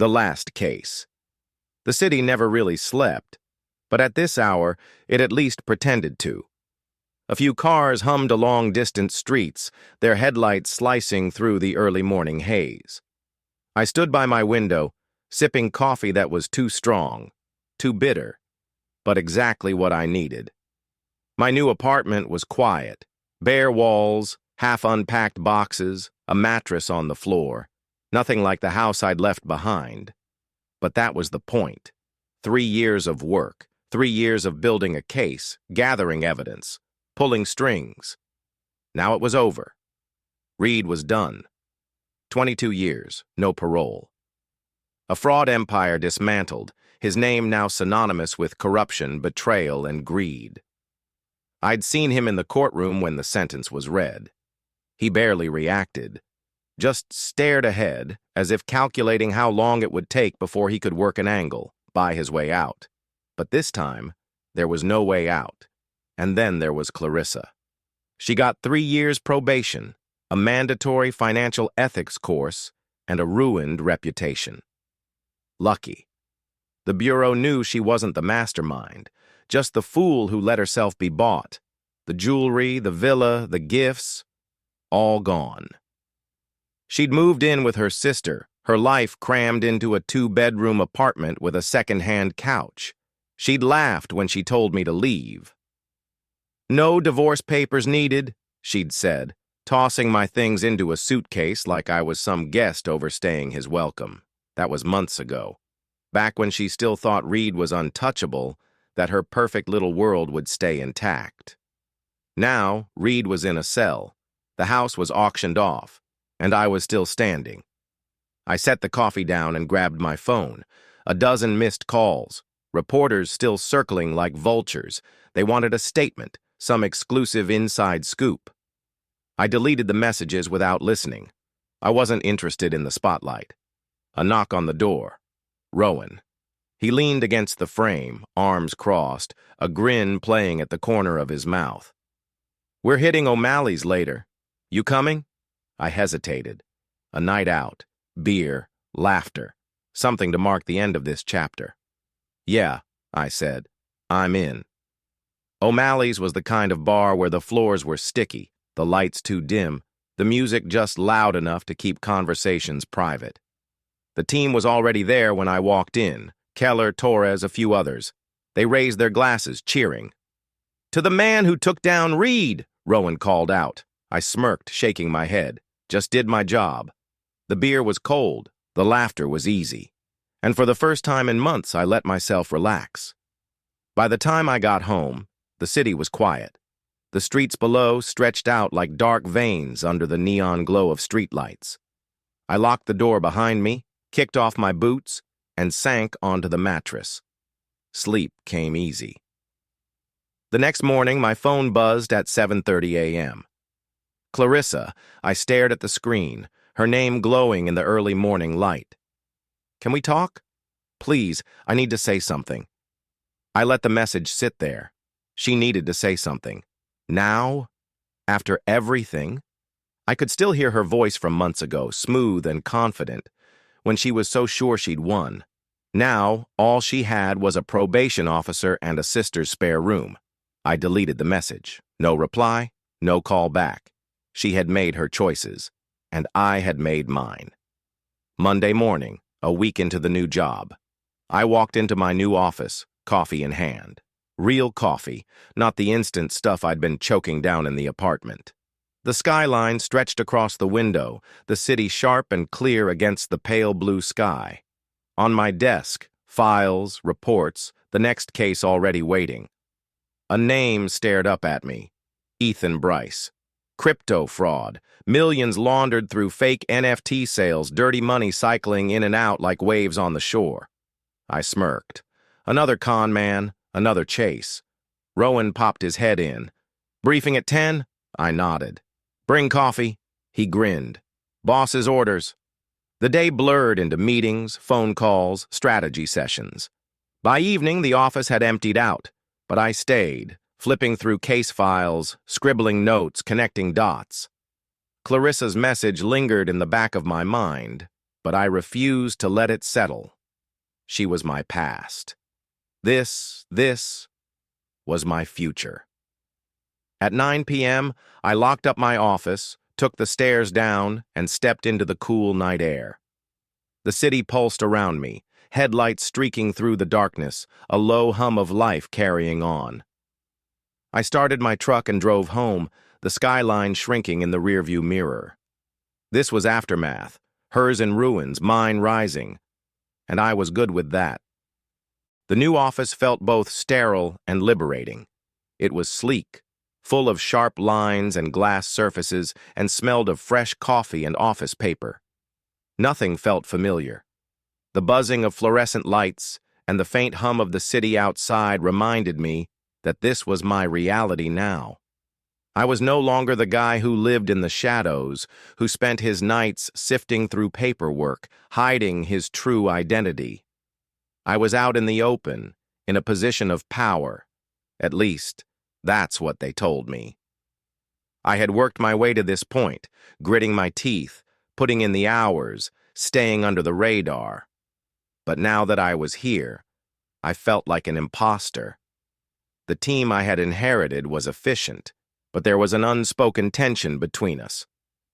The last case. The city never really slept, but at this hour it at least pretended to. A few cars hummed along distant streets, their headlights slicing through the early morning haze. I stood by my window, sipping coffee that was too strong, too bitter, but exactly what I needed. My new apartment was quiet, bare walls, half-unpacked boxes, a mattress on the floor. Nothing like the house I'd left behind. But that was the point. 3 years of work, 3 years of building a case, gathering evidence, pulling strings. Now it was over. Reed was done. 22 years, no parole. A fraud empire dismantled, his name now synonymous with corruption, betrayal, and greed. I'd seen him in the courtroom when the sentence was read. He barely reacted, just stared ahead, as if calculating how long it would take before he could work an angle, buy his way out. But this time, there was no way out. And then there was Clarissa. She got 3 years probation, a mandatory financial ethics course, and a ruined reputation. Lucky. The Bureau knew she wasn't the mastermind, just the fool who let herself be bought. The jewelry, the villa, the gifts, all gone. She'd moved in with her sister, her life crammed into a 2-bedroom apartment with a second-hand couch. She'd laughed when she told me to leave. "No divorce papers needed," she'd said, tossing my things into a suitcase like I was some guest overstaying his welcome. That was months ago, back when she still thought Reed was untouchable, that her perfect little world would stay intact. Now, Reed was in a cell. The house was auctioned off, and I was still standing. I set the coffee down and grabbed my phone. A dozen missed calls, reporters still circling like vultures. They wanted a statement, some exclusive inside scoop. I deleted the messages without listening. I wasn't interested in the spotlight. A knock on the door. Rowan. He leaned against the frame, arms crossed, a grin playing at the corner of his mouth. "We're hitting O'Malley's later. You coming?" I hesitated. A night out, beer, laughter, something to mark the end of this chapter. "Yeah," I said. "I'm in." O'Malley's was the kind of bar where the floors were sticky, the lights too dim, the music just loud enough to keep conversations private. The team was already there when I walked in. Keller, Torres, a few others. They raised their glasses, cheering. "To the man who took down Reed," Rowan called out. I smirked, shaking my head. Just did my job. The beer was cold, the laughter was easy. And for the first time in months, I let myself relax. By the time I got home, the city was quiet. The streets below stretched out like dark veins under the neon glow of streetlights. I locked the door behind me, kicked off my boots, and sank onto the mattress. Sleep came easy. The next morning, my phone buzzed at 7:30 a.m. Clarissa. I stared at the screen, her name glowing in the early morning light. "Can we talk? Please, I need to say something." I let the message sit there. She needed to say something. Now? After everything? I could still hear her voice from months ago, smooth and confident, when she was so sure she'd won. Now, all she had was a probation officer and a sister's spare room. I deleted the message. No reply, no call back. She had made her choices, and I had made mine. Monday morning, a week into the new job. I walked into my new office, coffee in hand. Real coffee, not the instant stuff I'd been choking down in the apartment. The skyline stretched across the window, the city sharp and clear against the pale blue sky. On my desk, files, reports, the next case already waiting. A name stared up at me. Ethan Bryce. Crypto fraud, millions laundered through fake NFT sales, dirty money cycling in and out like waves on the shore. I smirked. Another con man, another chase. Rowan popped his head in. "Briefing at 10? I nodded. "Bring coffee?" He grinned. "Boss's orders." The day blurred into meetings, phone calls, strategy sessions. By evening, the office had emptied out, but I stayed, flipping through case files, scribbling notes, connecting dots. Clarissa's message lingered in the back of my mind. but I refused to let it settle. She was my past. This was my future. At 9 p.m., I locked up my office, took the stairs down, and stepped into the cool night air. The city pulsed around me, headlights streaking through the darkness, a low hum of life carrying on. I started my truck and drove home, the skyline shrinking in the rearview mirror. This was aftermath, hers in ruins, mine rising, and I was good with that. The new office felt both sterile and liberating. It was sleek, full of sharp lines and glass surfaces, and smelled of fresh coffee and office paper. Nothing felt familiar. The buzzing of fluorescent lights and the faint hum of the city outside reminded me that this was my reality now. I was no longer the guy who lived in the shadows, who spent his nights sifting through paperwork, hiding his true identity. I was out in the open, in a position of power. At least, that's what they told me. I had worked my way to this point, gritting my teeth, putting in the hours, staying under the radar. But now that I was here, I felt like an imposter. The team I had inherited was efficient, but there was an unspoken tension between us.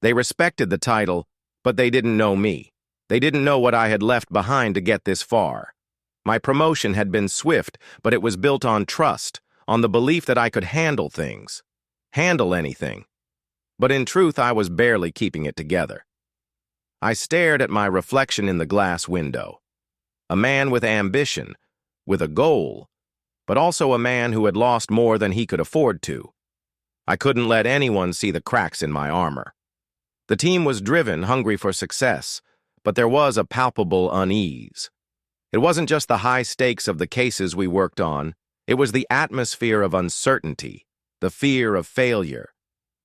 They respected the title, but they didn't know me. They didn't know what I had left behind to get this far. My promotion had been swift, but it was built on trust, on the belief that I could handle things. Handle anything. But in truth, I was barely keeping it together. I stared at my reflection in the glass window. A man with ambition, with a goal, but also a man who had lost more than he could afford to. I couldn't let anyone see the cracks in my armor. The team was driven, hungry for success, but there was a palpable unease. It wasn't just the high stakes of the cases we worked on, it was the atmosphere of uncertainty, the fear of failure.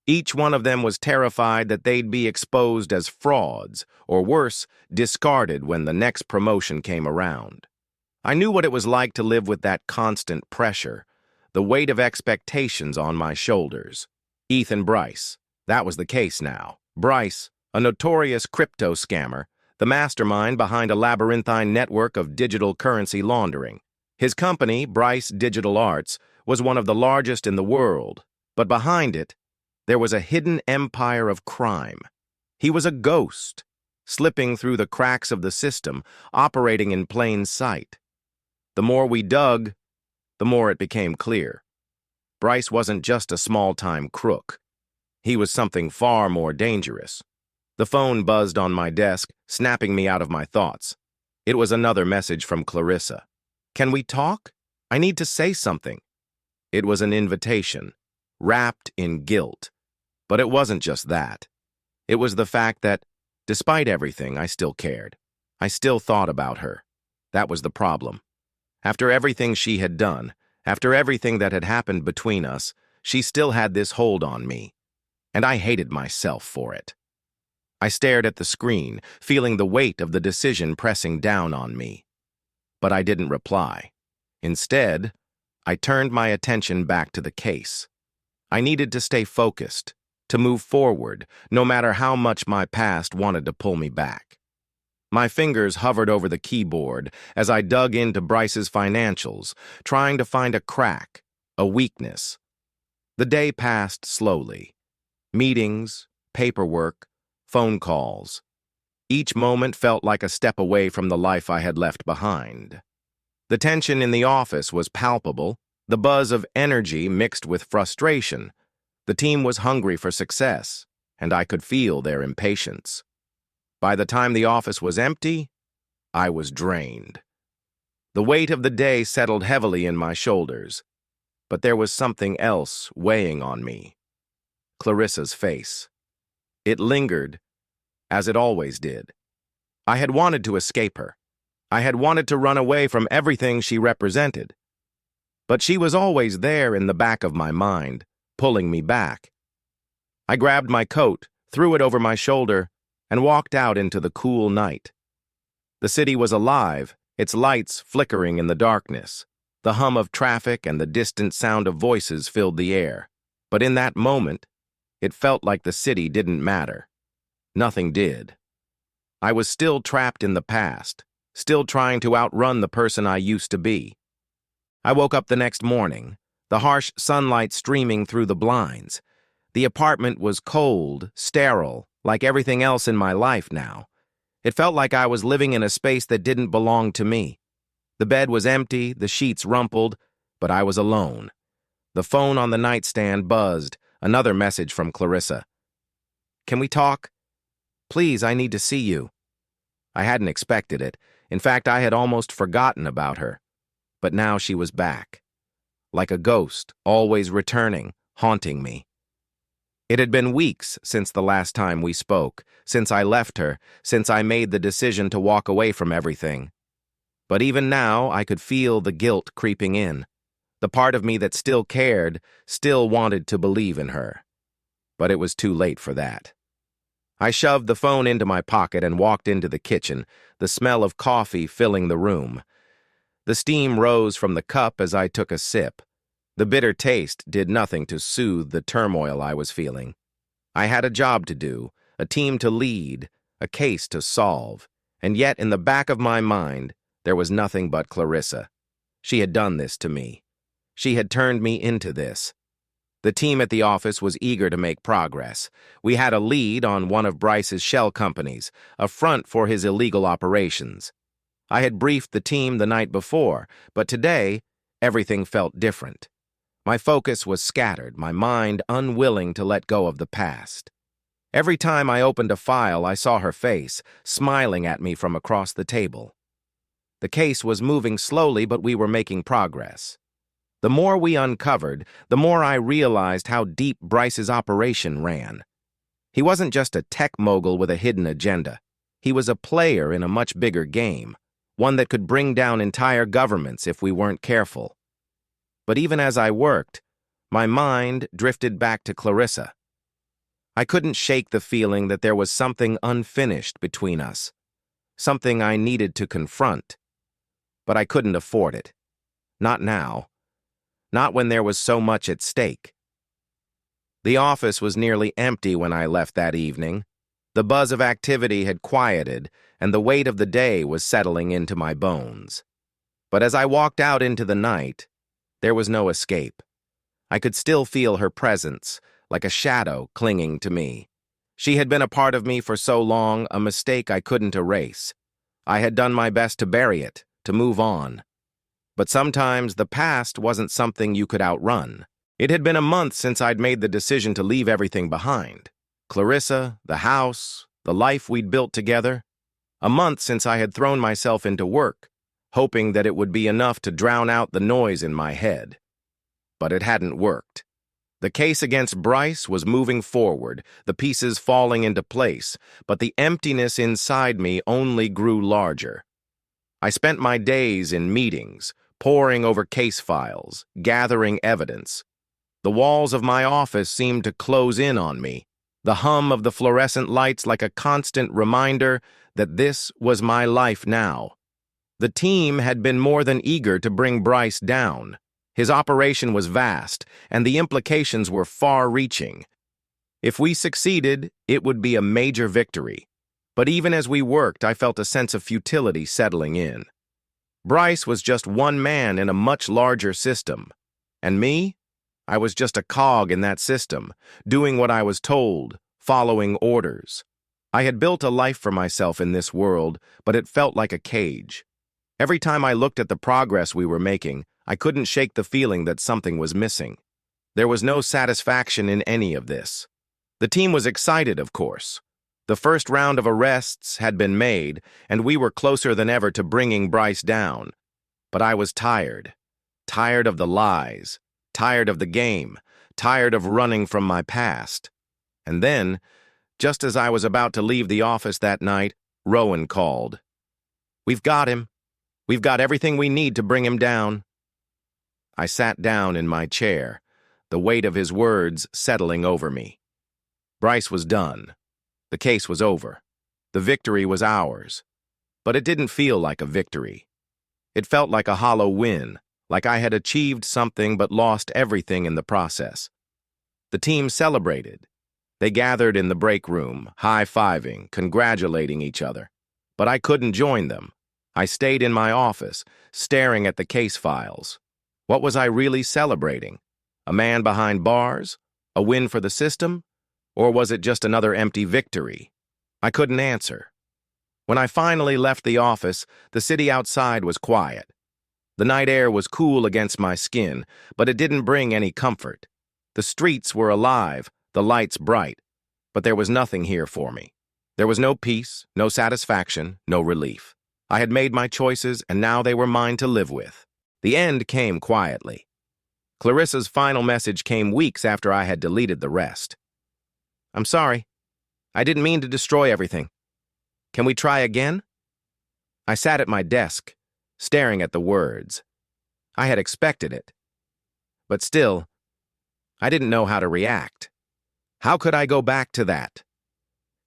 Each one of them was terrified that they'd be exposed as frauds, or worse, discarded when the next promotion came around. I knew what it was like to live with that constant pressure, the weight of expectations on my shoulders. Ethan Bryce, that was the case now. Bryce, a notorious crypto scammer, the mastermind behind a labyrinthine network of digital currency laundering. His company, Bryce Digital Arts, was one of the largest in the world, but behind it, there was a hidden empire of crime. He was a ghost, slipping through the cracks of the system, operating in plain sight. The more we dug, the more it became clear. Bryce wasn't just a small-time crook. He was something far more dangerous. The phone buzzed on my desk, snapping me out of my thoughts. It was another message from Clarissa. "Can we talk? I need to say something." It was an invitation, wrapped in guilt. But it wasn't just that. It was the fact that, despite everything, I still cared. I still thought about her. That was the problem. After everything she had done, after everything that had happened between us, she still had this hold on me. And I hated myself for it. I stared at the screen, feeling the weight of the decision pressing down on me. But I didn't reply. Instead, I turned my attention back to the case. I needed to stay focused, to move forward, no matter how much my past wanted to pull me back. My fingers hovered over the keyboard as I dug into Bryce's financials, trying to find a crack, a weakness. The day passed slowly. Meetings, paperwork, phone calls. Each moment felt like a step away from the life I had left behind. The tension in the office was palpable, the buzz of energy mixed with frustration. The team was hungry for success, and I could feel their impatience. By the time the office was empty, I was drained. The weight of the day settled heavily in my shoulders, but there was something else weighing on me. Clarissa's face. It lingered, as it always did. I had wanted to escape her. I had wanted to run away from everything she represented. But she was always there in the back of my mind, pulling me back. I grabbed my coat, threw it over my shoulder, and walked out into the cool night. The city was alive, its lights flickering in the darkness. The hum of traffic and the distant sound of voices filled the air. But in that moment, it felt like the city didn't matter. Nothing did. I was still trapped in the past, still trying to outrun the person I used to be. I woke up the next morning, the harsh sunlight streaming through the blinds. The apartment was cold, sterile, like everything else in my life now. It felt like I was living in a space that didn't belong to me. The bed was empty, the sheets rumpled, but I was alone. The phone on the nightstand buzzed, another message from Clarissa. "Can we talk? Please, I need to see you." I hadn't expected it. In fact, I had almost forgotten about her. But now she was back. Like a ghost, always returning, haunting me. It had been weeks since the last time we spoke, since I left her, since I made the decision to walk away from everything. But even now, I could feel the guilt creeping in. The part of me that still cared, still wanted to believe in her. But it was too late for that. I shoved the phone into my pocket and walked into the kitchen, the smell of coffee filling the room. The steam rose from the cup as I took a sip. The bitter taste did nothing to soothe the turmoil I was feeling. I had a job to do, a team to lead, a case to solve, and yet in the back of my mind, there was nothing but Clarissa. She had done this to me. She had turned me into this. The team at the office was eager to make progress. We had a lead on one of Bryce's shell companies, a front for his illegal operations. I had briefed the team the night before, but today, everything felt different. My focus was scattered, my mind unwilling to let go of the past. Every time I opened a file, I saw her face, smiling at me from across the table. The case was moving slowly, but we were making progress. The more we uncovered, the more I realized how deep Bryce's operation ran. He wasn't just a tech mogul with a hidden agenda. He was a player in a much bigger game, one that could bring down entire governments if we weren't careful. But even as I worked, my mind drifted back to Clarissa. I couldn't shake the feeling that there was something unfinished between us, something I needed to confront. But I couldn't afford it. Not now. Not when there was so much at stake. The office was nearly empty when I left that evening. The buzz of activity had quieted, and the weight of the day was settling into my bones. But as I walked out into the night, there was no escape. I could still feel her presence, like a shadow clinging to me. She had been a part of me for so long, a mistake I couldn't erase. I had done my best to bury it, to move on. But sometimes the past wasn't something you could outrun. It had been a month since I'd made the decision to leave everything behind. Clarissa, the house, the life we'd built together. A month since I had thrown myself into work, hoping that it would be enough to drown out the noise in my head. But it hadn't worked. The case against Bryce was moving forward, the pieces falling into place, but the emptiness inside me only grew larger. I spent my days in meetings, poring over case files, gathering evidence. The walls of my office seemed to close in on me, the hum of the fluorescent lights like a constant reminder that this was my life now. The team had been more than eager to bring Bryce down. His operation was vast, and the implications were far-reaching. If we succeeded, it would be a major victory. But even as we worked, I felt a sense of futility settling in. Bryce was just one man in a much larger system. And me? I was just a cog in that system, doing what I was told, following orders. I had built a life for myself in this world, but it felt like a cage. Every time I looked at the progress we were making, I couldn't shake the feeling that something was missing. There was no satisfaction in any of this. The team was excited, of course. The first round of arrests had been made, and we were closer than ever to bringing Bryce down. But I was tired. Tired of the lies. Tired of the game. Tired of running from my past. And then, just as I was about to leave the office that night, Rowan called. "We've got him. We've got everything we need to bring him down." I sat down in my chair, the weight of his words settling over me. Bryce was done. The case was over. The victory was ours. But it didn't feel like a victory. It felt like a hollow win, like I had achieved something but lost everything in the process. The team celebrated. They gathered in the break room, high-fiving, congratulating each other. but I couldn't join them. I stayed in my office, staring at the case files. What was I really celebrating? A man behind bars? A win for the system? Or was it just another empty victory? I couldn't answer. When I finally left the office, the city outside was quiet. The night air was cool against my skin, but it didn't bring any comfort. The streets were alive, the lights bright, but there was nothing here for me. There was no peace, no satisfaction, no relief. I had made my choices, and now they were mine to live with. The end came quietly. Clarissa's final message came weeks after I had deleted the rest. "I'm sorry. I didn't mean to destroy everything. Can we try again?" I sat at my desk, staring at the words. I had expected it. But still, I didn't know how to react. How could I go back to that?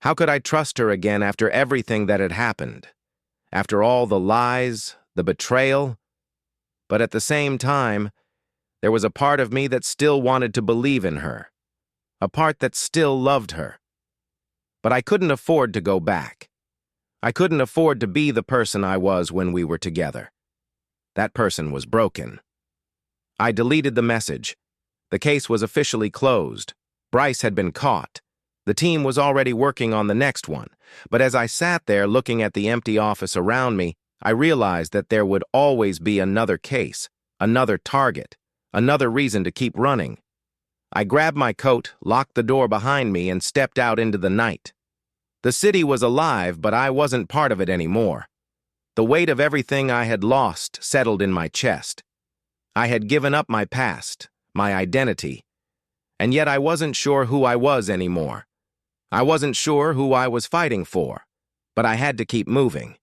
How could I trust her again after everything that had happened? After all the lies, the betrayal? But at the same time, there was a part of me that still wanted to believe in her. A part that still loved her. But I couldn't afford to go back. I couldn't afford to be the person I was when we were together. That person was broken. I deleted the message. The case was officially closed. Bryce had been caught. The team was already working on the next one. But as I sat there looking at the empty office around me, I realized that there would always be another case, another target, another reason to keep running. I grabbed my coat, locked the door behind me, and stepped out into the night. The city was alive, but I wasn't part of it anymore. The weight of everything I had lost settled in my chest. I had given up my past, my identity, and yet I wasn't sure who I was anymore. I wasn't sure who I was fighting for, but I had to keep moving.